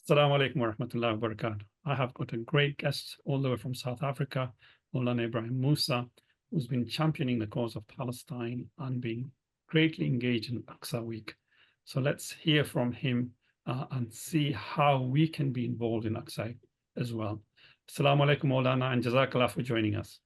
Assalamu alaikum wa rahmatullahi wa barakatuh. I have got a great guest all the way from South Africa, Mufti Ebrahim Moosa, who's been championing the cause of Palestine and being greatly engaged in Aqsa Week. So let's hear from him and see how we can be involved in Aqsa as well. Assalamu alaikum, Maulana, and Jazakallah for joining us.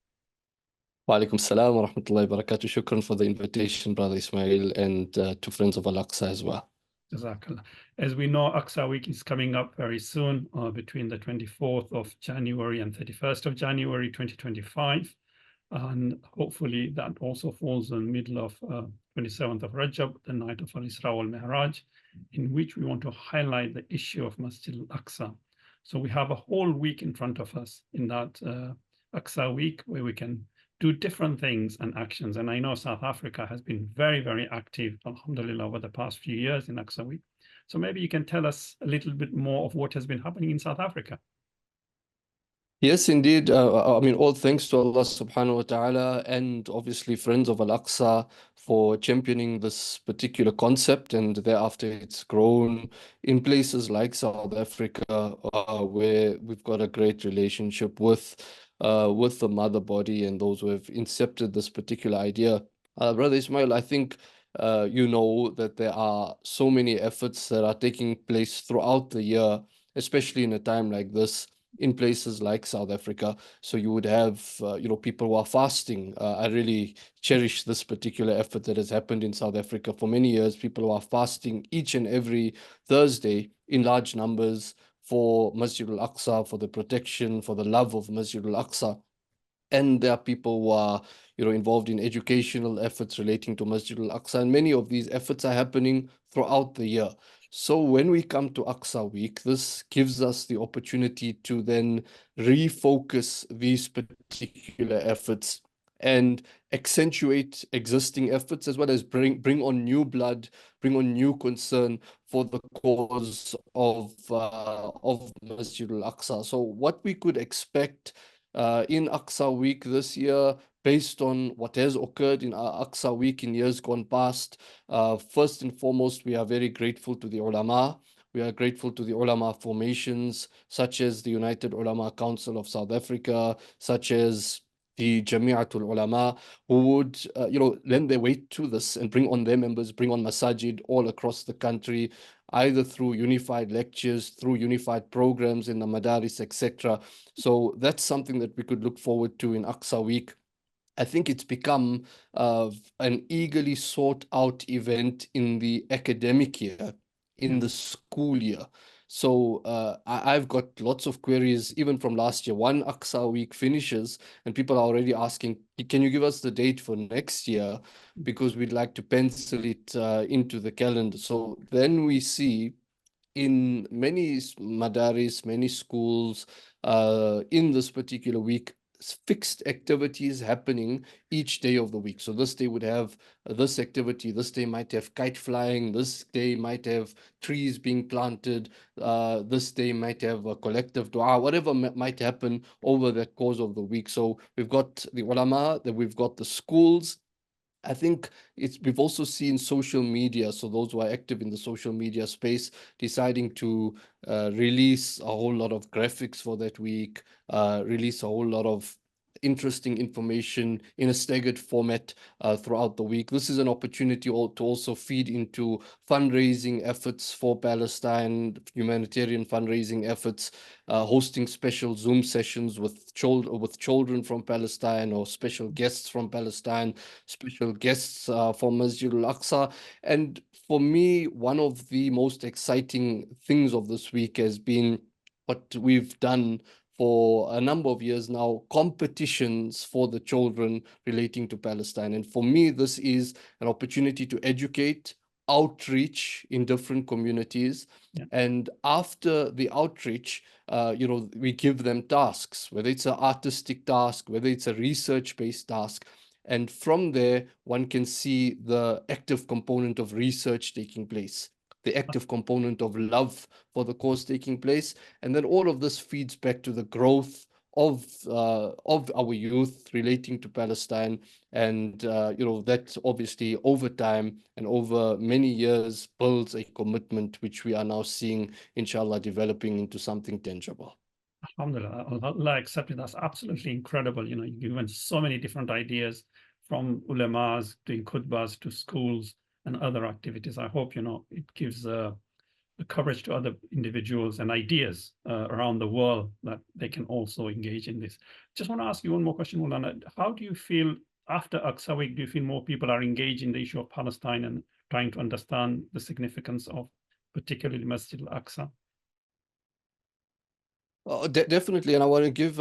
Wa alaikum salam wa rahmatullahi wa barakatuh. Shukran for the invitation, Brother Ismail, and to Friends of Al-Aqsa as well. Jazakallah. As we know, Aqsa Week is coming up very soon, between the 24th of January and 31st of January 2025. And hopefully that also falls in the middle of 27th of Rajab, the night of Al-Isra wal-Mi'raj, in which we want to highlight the issue of Masjid Al-Aqsa. So we have a whole week in front of us in that Aqsa Week, where we can do different things and actions. And I know South Africa has been very, very active, alhamdulillah, over the past few years in Aqsa Week. So maybe you can tell us a little bit more of what has been happening in South Africa. Yes, indeed. I mean, all thanks to Allah subhanahu wa ta'ala and obviously Friends of Al-Aqsa for championing this particular concept, and thereafter it's grown in places like South Africa, where we've got a great relationship with the mother body and those who have incepted this particular idea. Brother Ismail, I think you know that there are so many efforts that are taking place throughout the year, especially in a time like this, in places like South Africa. So you would have, people who are fasting. I really cherish this particular effort that has happened in South Africa for many years. People who are fasting each and every Thursday in large numbers for Masjid Al-Aqsa, for the protection, for the love of Masjid Al-Aqsa. And there are people who are, involved in educational efforts relating to Masjid Al-Aqsa. And many of these efforts are happening throughout the year. So when we come to Aqsa Week, this gives us the opportunity to then refocus these particular efforts and accentuate existing efforts, as well as bring on new blood, bring on new concern for the cause of Masjid Al-Aqsa. So what we could expect in Aqsa Week this year, based on what has occurred in Aqsa Week in years gone past. First and foremost, we are very grateful to the ulama. We are grateful to the ulama formations, such as the United Ulama Council of South Africa, such as the Jami'atul Ulama, who would, lend their weight to this and bring on their members, bring on masajid all across the country, either through unified lectures, through unified programs in the madaris, etc. So that's something that we could look forward to in Aqsa Week. I think it's become an eagerly sought out event in the academic year, in the school year. So I've got lots of queries, even from last year. One Aqsa Week finishes, and people are already asking, can you give us the date for next year? Because we'd like to pencil it into the calendar. So then we see in many madaris, many schools, in this particular week, fixed activities happening each day of the week. So this day would have this activity, this day might have kite flying, this day might have trees being planted, this day might have a collective dua, whatever might happen over the course of the week. So we've got the ulama, that we've got the schools. I think we've also seen social media, so those who are active in the social media space deciding to release a whole lot of graphics for that week, release a whole lot of interesting information in a staggered format throughout the week. This is an opportunity to also feed into fundraising efforts for Palestine, humanitarian fundraising efforts, hosting special Zoom sessions with children from Palestine, or special guests from Palestine, special guests from Masjid Al-Aqsa. And for me, one of the most exciting things of this week has been what we've done for a number of years now, competitions for the children relating to Palestine. And for me, this is an opportunity to educate, outreach in different communities. And after the outreach, we give them tasks, whether it's an artistic task, whether it's a research-based task. And from there, one can see the active component of research taking place, the active component of love for the cause taking place. And then all of this feeds back to the growth of our youth relating to Palestine, and that obviously over time and over many years builds a commitment which we are now seeing, inshallah, developing into something tangible. Alhamdulillah, Allah accepted. That's absolutely incredible. You've given so many different ideas, from ulamas doing khutbahs to schools and other activities. I hope, it gives the courage to other individuals and ideas around the world that they can also engage in this. Just want to ask you one more question, Mulana. How do you feel after Aqsa Week? Do you feel more people are engaged in the issue of Palestine and trying to understand the significance of particularly Masjid Al-Aqsa? Definitely, and I want to give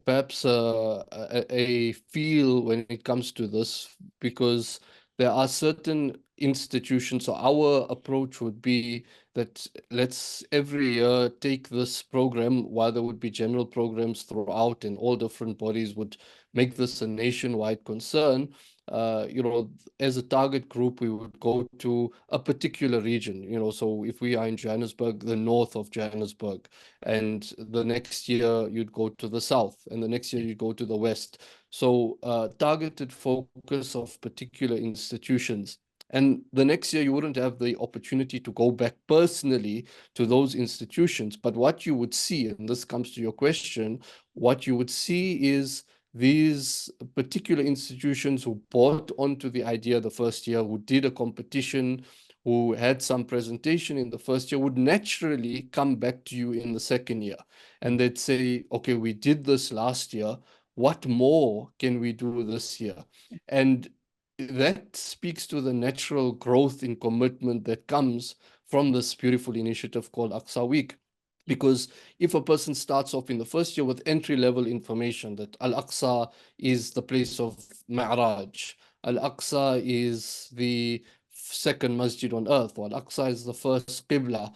perhaps a feel when it comes to this, because there are certain institutions. So our approach would be that let's every year take this program, while there would be general programs throughout, and all different bodies would make this a nationwide concern. As a target group, we would go to a particular region. So if we are in Johannesburg, the north of Johannesburg, and the next year you'd go to the south, and the next year you'd go to the west. So targeted focus of particular institutions. And the next year you wouldn't have the opportunity to go back personally to those institutions. But what you would see, and this comes to your question, what you would see is these particular institutions who bought onto the idea the first year, who did a competition, who had some presentation in the first year, would naturally come back to you in the second year. And they'd say, okay, we did this last year. What more can we do this year? And that speaks to the natural growth in commitment that comes from this beautiful initiative called Aqsa Week. Because if a person starts off in the first year with entry-level information that Al-Aqsa is the place of Mi'raj, Al-Aqsa is the second masjid on earth, or Al-Aqsa is the first Qibla,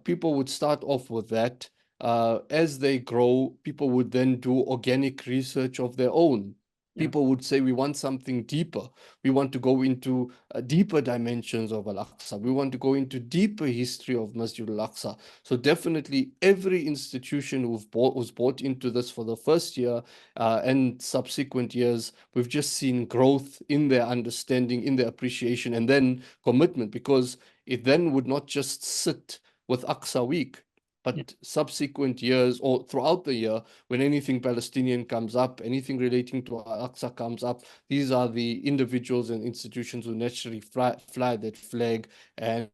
people would start off with that. As they grow, people would then do organic research of their own. People would say, we want something deeper. We want to go into deeper dimensions of Al-Aqsa. We want to go into deeper history of Masjid Al-Aqsa. So definitely every institution who's bought into this for the first year and subsequent years, we've just seen growth in their understanding, in their appreciation, and then commitment, because it then would not just sit with Aqsa Week, but subsequent years or throughout the year, when anything Palestinian comes up, anything relating to Al-Aqsa comes up, these are the individuals and institutions who naturally fly that flag and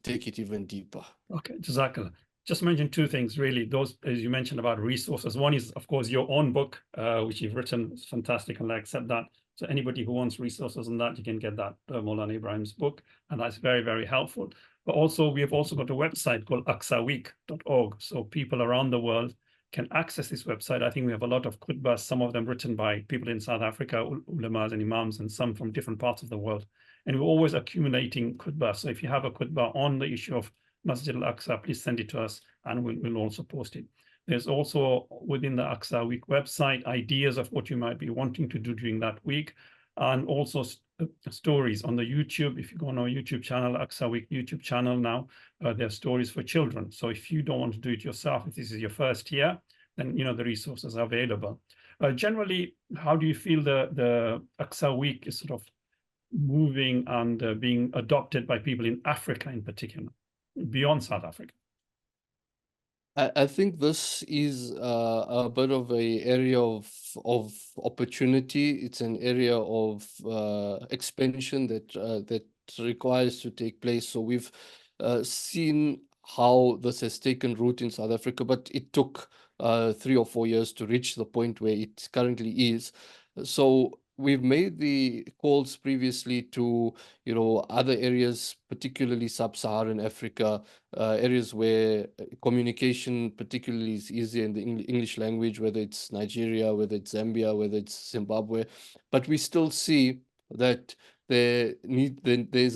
take it even deeper. Okay, Jazakallah. Just mention two things, really. Those, as you mentioned, about resources. One is, of course, your own book, which you've written. It's fantastic, and I accept that. So anybody who wants resources on that, you can get that Mawlana Ibrahim's book, and that's very, very helpful. But also, we have also got a website called aqsaweek.org. So people around the world can access this website. I think we have a lot of khutbahs, some of them written by people in South Africa, ulamas and imams, and some from different parts of the world. And we're always accumulating khutbahs. So if you have a khutbah on the issue of Masjid Al-Aqsa, please send it to us, and we'll also post it. There's also within the Aqsa Week website ideas of what you might be wanting to do during that week, and also stories on the YouTube. If you go on our YouTube channel, Aqsa Week YouTube channel now, there are stories for children. So if you don't want to do it yourself, if this is your first year, then the resources are available. Generally, how do you feel the Aqsa Week is sort of moving and being adopted by people in Africa in particular, beyond South Africa? I think this is a bit of a area of opportunity. It's an area of expansion that requires to take place. So we've seen how this has taken root in South Africa, but it took 3 or 4 years to reach the point where it currently is. So we've made the calls previously to other areas, particularly sub-Saharan Africa, areas where communication particularly is easier in the English language, whether it's Nigeria, whether it's Zambia, whether it's Zimbabwe. But we still see that there's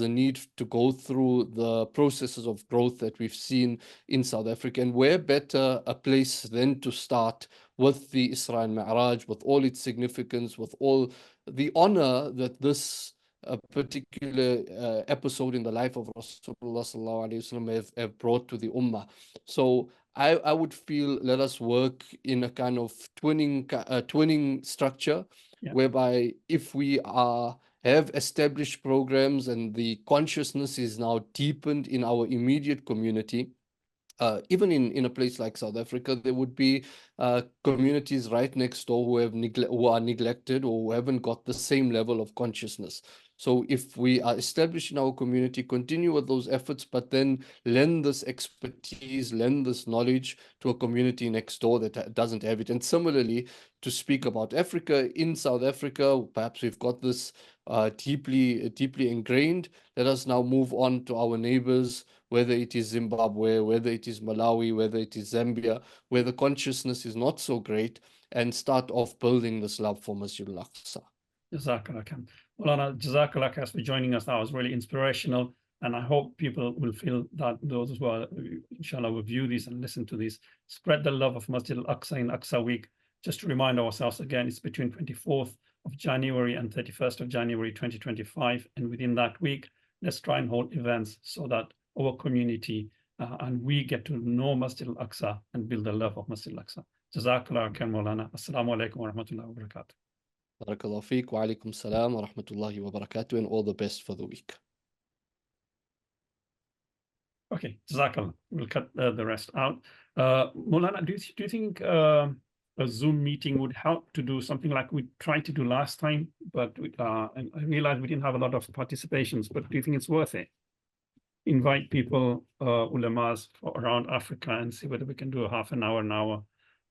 a need to go through the processes of growth that we've seen in South Africa. And where better a place than to start with the Isra and Mi'raj, with all its significance, with all the honor that this a particular episode in the life of Rasulullah sallallahu alaihi wasallam have brought to the ummah. So I would feel let us work in a kind of twinning structure, Yeah, whereby if we have established programs and the consciousness is now deepened in our immediate community, even in a place like South Africa, there would be communities right next door who are neglected or who haven't got the same level of consciousness. So if we are established in our community, continue with those efforts, but then lend this expertise, lend this knowledge to a community next door that doesn't have it. And similarly, to speak about Africa, in South Africa, perhaps we've got this deeply ingrained. Let us now move on to our neighbors, whether it is Zimbabwe, whether it is Malawi, whether it is Zambia, where the consciousness is not so great, and start off building this love for Masjid Al-Aqsa. Jazakallah khair. Maulana, Jazakallah khair for joining us. That was really inspirational. And I hope people will feel that those who are, inshallah, will view this and listen to this. Spread the love of Masjid Al-Aqsa in Aqsa Week. Just to remind ourselves again, it's between 24th of January and 31st of January 2025. And within that week, let's try and hold events so that our community and we get to know Masjid Al-Aqsa and build the love of Masjid Al-Aqsa. Jazakallah khair, Maulana. Assalamu alaikum wa rahmatullahi wa barakatuh. Barakallahu feek, wa alaikum salam wa rahmatullahi wa barakatuh, and all the best for the week. Okay, Jazakallah. We'll cut the rest out. Maulana, do you think a Zoom meeting would help to do something like we tried to do last time? But and I realized we didn't have a lot of participations, but do you think it's worth it? Invite people, ulamas around Africa, and see whether we can do a half an hour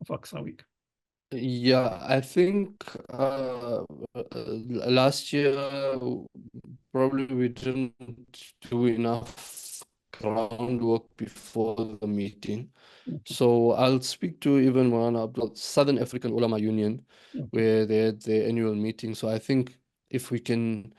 of Aqsa Week. Yeah, I think last year probably we didn't do enough groundwork before the meeting. Okay. So I'll speak to even Maulana Abdul, Southern African Ulama Union, Okay. where they had their annual meeting. So I think if we can,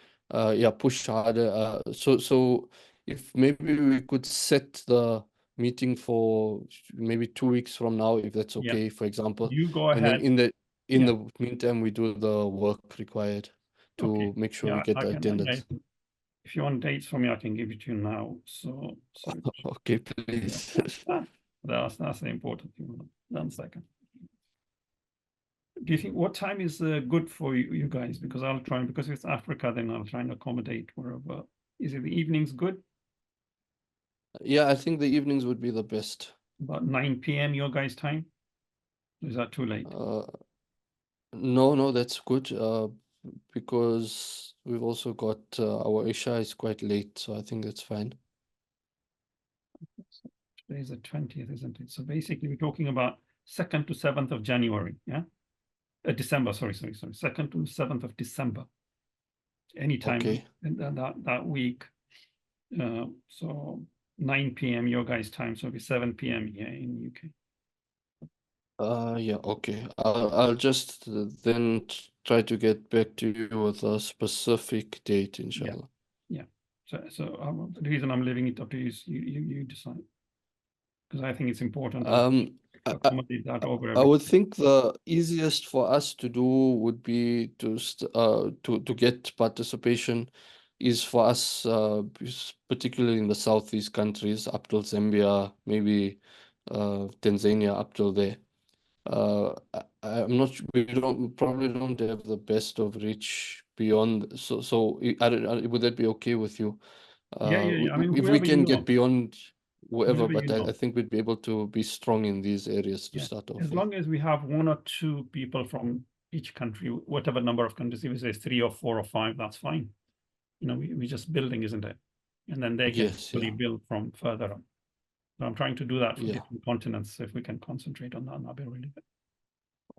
push harder. So if maybe we could set the meeting for maybe 2 weeks from now, if that's Yeah. okay, for example. You go And then ahead. in the meantime, we do the work required to Okay. make sure we Yeah, get I the can. attendance. If you want dates from me, I can give it to you now. So Okay, please. that's the important thing. 1 second. Do you think what time is good for you guys? Because I'll try, because if it's Africa, then I'll try and accommodate wherever. Is it the evenings good? Yeah, I think the evenings would be the best. About 9 p.m. your guys' time? Is that too late? No, that's good. Because we've also got our Isha is quite late, so I think that's fine. So today is the 20th, isn't it? So basically, we're talking about 2nd to 7th of January, yeah? December, sorry. 2nd to 7th of December. Anytime Okay. in that week. So 9 p.m. your guys' time, so it'll be 7 p.m. here in UK. Yeah, okay. I'll just then try to get back to you with a specific date, inshallah. Yeah. So the reason I'm leaving it up to you is you decide, because I think it's important to accommodate that over I would everything. think the easiest for us to do would be to get participation is for us, particularly in the southeast countries, up till Zambia, maybe Tanzania, up till there. I'm not sure, probably don't have the best of reach beyond. So would that be okay with you? Yeah. I mean, If we whoever you can get know, beyond wherever, whoever but you I know. think we'd be able to be strong in these areas to Yeah. start off As with. long as we have 1 or 2 people from each country, whatever number of countries, if we say 3 or 4 or 5, that's fine. You know, we just building, isn't it? And then they can Yes, fully yeah. build from further on. So I'm trying to do that for Yeah. different continents. So if we can concentrate on that, that'll be really good.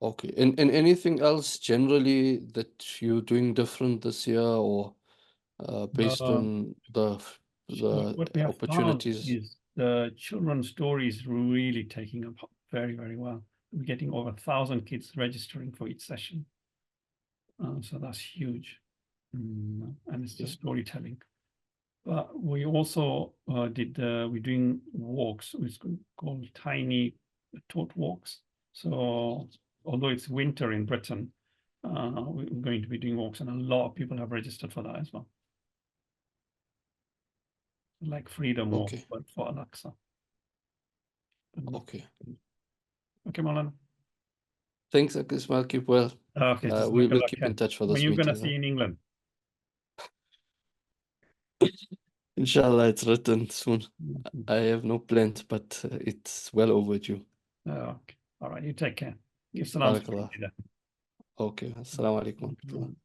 Okay. And anything else generally that you're doing different this year, or based on the What we have found opportunities? is the children's stories really taking up very, very well. We're getting over 1,000 kids registering for each session. So that's huge. And it's just storytelling. But we also we're doing walks, it's called tiny thought walks. So although it's winter in Britain, we're going to be doing walks, and a lot of people have registered for that as well. like freedom war, Okay. but for Al-Aqsa. Okay. Okay, Maulana. Thanks, Ismail. Keep well. Okay, We'll keep in touch for when this you're gonna meeting. see in England? Inshallah, it's written soon. Mhm. I have no plans, but it's well overdue. Okay. All right, you take care. Give salams to Barakallah. Rashida. Okay. Assalamu alaikum.